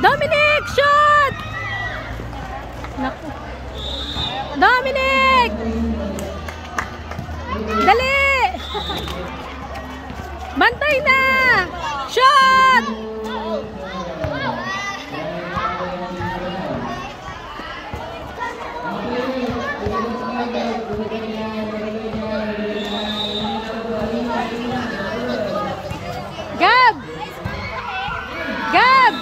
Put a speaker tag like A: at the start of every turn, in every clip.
A: Dominic, shoot! Naku. Dominic! Dali! Bantay na! Shot! Gab! Gab!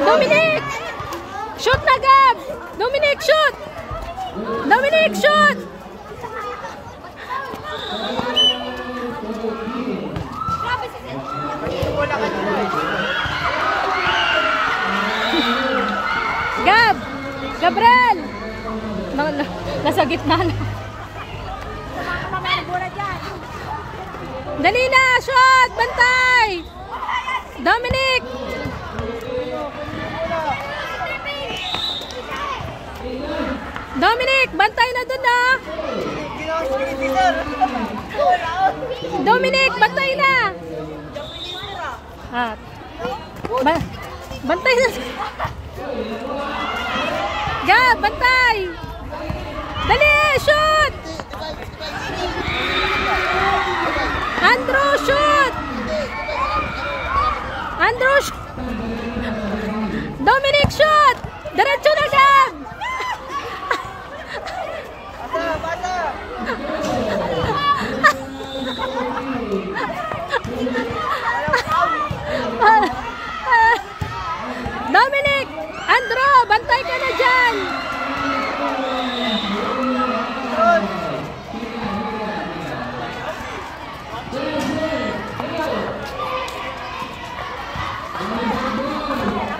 A: Dominic! Shoot na, Gab! Dominic, shoot! Dominic, shoot! Gab! Gabriel! Nasa gitna na. Dali na! Shot! Bantay! Dominic! Dominic! Bantay na dun na! Dominic! Bantay na! Bantay na! Gab! Bantay! Dali! Shoot! Andrew! Shoot! Andrew! Dominic! Shoot! Diretso na, Gab! Dominic! Andrew! Bantay ka na dyan!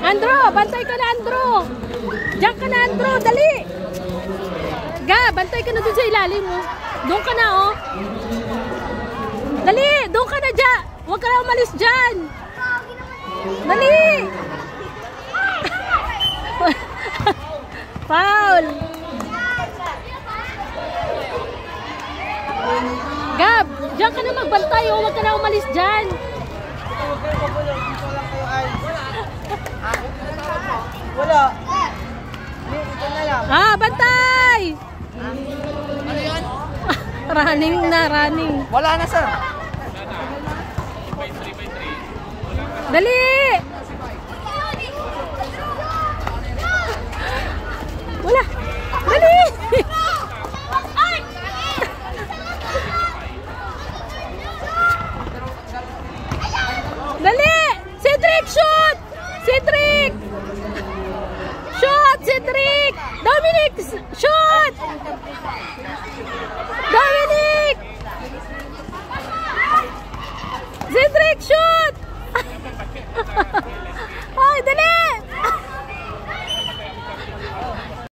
A: Andrew! Bantay ka na, Andrew! Diyan ka na, Andrew! Dali! Ga! Bantay ka na dun sa ilalim mo. Doon ka na, oh. Dali! Doon ka na dyan! Huwag ka na umalis dyan! Dali! Foul! Gab! Diyan ka na magbantay, oh. Huwag ka na umalis dyan!
B: Wala. Ito na lang.
A: Bantay!
B: Ano yan?
A: Running na, running.
B: Wala na, sir.
A: Dali! Wala! Dali! Dali! Cedric, shoot! Cedric! Shoot, Cedric! Dominic, shoot! Dominic! Cedric, shoot! Ay, dali!